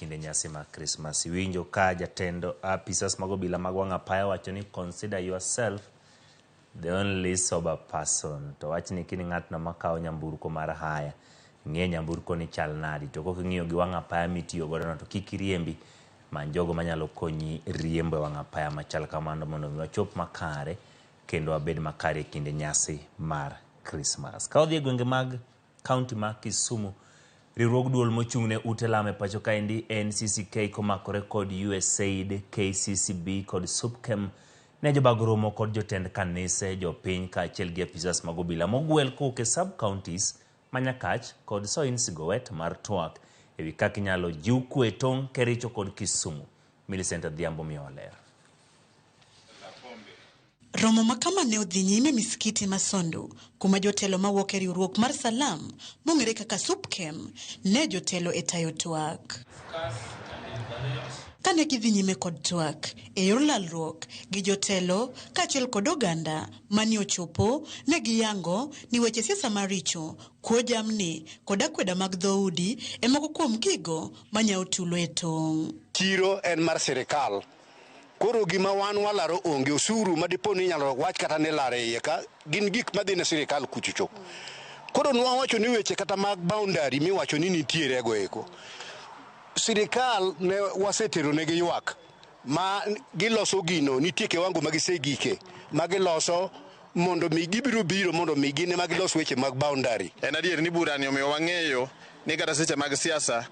kinde nyasi ma Christmas. Winjo ka jatendo apisas mago bila magwanga paya wacho ni consider yourself the only sober person. To wach ni kini ng'at na makao nyamburko mar haya. Ng'e nyamburko ni chal nadi. To kok ng'iyo gi wanga paya mitiyo godo no to kikiriembi manjogo manyalo konyi riembo wanga paya machal kamano mondo wachop makare kendo abed makare kinde nyasi mar Christmas. Ka odhi gwenge mag county ma Kisumu, riwruog duol mochung'ne ute lame pacho kaendi NCCK komakore kod USAID, KCCB kod SUPKEM ne jobagoromo kod jotend kanise, jopiny kaachiel gi apisas mag obila mogwel koke sub counties Manyakach kod Soin-Sigowet mar twak ewi kaka inyalo jiw kwe tong' Kericho kod Kisumu. Millicent Adhiambo miyo ler. Romo makama ne odhi nyime misikiti Masondo kuma jotelo mawuok e riwruok mar Salam mong'ere kaka SUPKEM ne jotelo e tayo twak. Kane gidhi nyime kod twak e yor lalruok gi jotelo kaachiel kod oganda mani ochopo ne giyango ni weche siasa maricho, kuo jamni kod akweda mag dhoudi e moko kuom gigo manyalo tulo e tong'. Chiro en mar sirikal. Koro gima wan walaro onge osuru madipo ni nyalo wach kata ne lare iye ka gin gik madhi ne sirikal kuchucho. Koro nwa wacho ni weche kata mag boundary miwacho ni nitiere go eko. Sirikal ne wasetero ne giywak ma giloso gino nitie kiwango magisegike magiloso mondo mi gibiro mondo mi gine magilos weche mag boundary. En adier ni burani omiyo wang'eyo ni kata seche mag siasa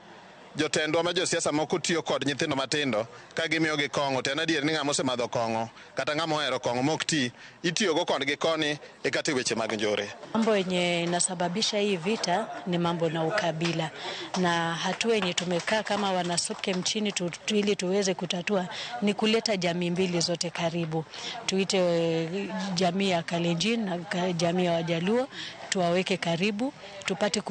jotendwa ma josiasa moko tiyo kod nyithindo matindo ka gimiyo gi kong'o. To en adier ni ng'ama osemadho kong'o kata ng'ama ohero kong'o mok ti itiyogo kodgi koni e kata weche mag njore. Mambo yenye inasababisha hii vita ni mambo na ukabila, na hatua yenye tumekaa kama wana SUPKEM chini ili tuweze kutatua ni kuleta jamii mbili zote karibu. Tuite jamii ya Kalenjin na jamii ya Wajaluo tuwaweke karibu, tupate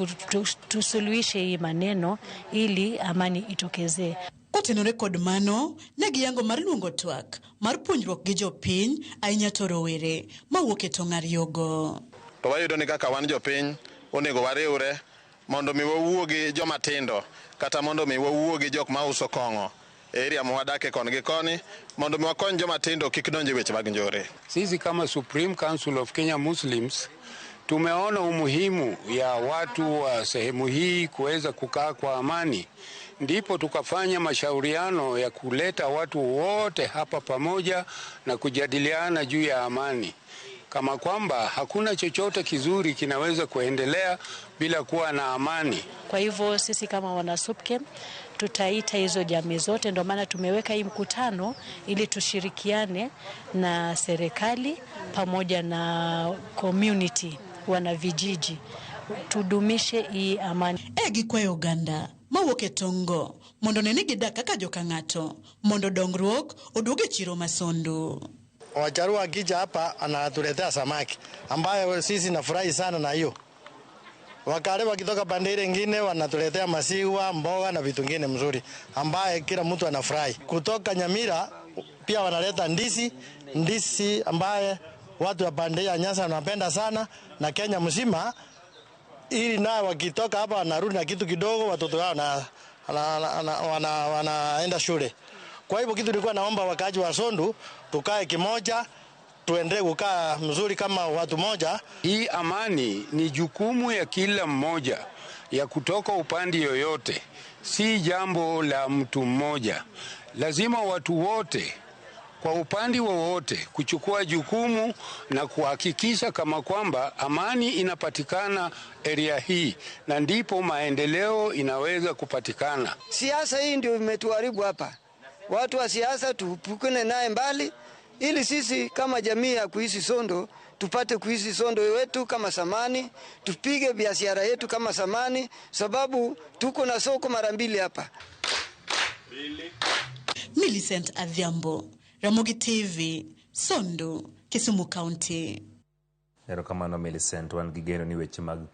tusuluhishe hii maneno ili amani itokezee. Kotenore kod mano, ne giyango mar luongo twak mar puonjruok gi jopiny ahinya to rowere mawuok e tong' ariyogo. To wayudo ni kaka wan jopiny onego wariwre mondo mi wawuo gi joma tindo kata mondo mi wawuo gi jok ma uso kong'o e area mwadake kon gi koni mondo mi wakony joma tindo kik donje weche mag njore. Sisi kama Supreme Council of Kenya Muslims tumeona umuhimu ya watu wa sehemu hii kuweza kukaa kwa amani. Ndipo tukafanya mashauriano ya kuleta watu wote hapa pamoja na kujadiliana juu ya amani. Kama kwamba hakuna chochote kizuri kinaweza kuendelea bila kuwa na amani. Kwa hivyo sisi kama wana SUPKEM tutaita hizo jamii zote, ndio maana tumeweka hii mkutano ili tushirikiane na serikali pamoja na community, wana vijiji, tudumishe hii amani. Gikwayo oganda mawuok e tong'go mondo ne gidak kaka joka ng'ato mondo dongruok oduoge chiro Masondo. Wacharu akija hapa anatuletea samaki ambayo sisi nafurahi sana na hiyo. Wakale wakitoka bandari nyingine wanatuletea masiwa, mboga na vitu vingine mzuri ambaye kila mtu anafurahi. Kutoka Nyamira pia wanaleta ndisi ambaye watu wa bandari ya Nyasa wanapenda sana na Kenya mzima, ili nao wakitoka hapa wanarudi na kitu kidogo, watoto wao wanaenda shule. Kwa hivyo kitu nilikuwa naomba wakaaji wa Sondu tukae kimoja, tuendelee kukaa mzuri kama watu moja. Hii amani ni jukumu ya kila mmoja ya kutoka upande yoyote, si jambo la mtu mmoja. Lazima watu wote kwa upande wowote kuchukua jukumu na kuhakikisha kama kwamba amani inapatikana area hii, na ndipo maendeleo inaweza kupatikana. Siasa hii ndio imetuharibu hapa. Watu wa siasa tupukane naye mbali ili sisi kama jamii ya kuishi Sondo tupate kuishi Sondo wetu kama samani, tupige biashara yetu kama samani, sababu tuko na soko mara mbili hapa. Millicent Adhiambo, Ramogi TV, Sondo, Kisumu County. Erokamano Millicent, wan gi geno ni weche mag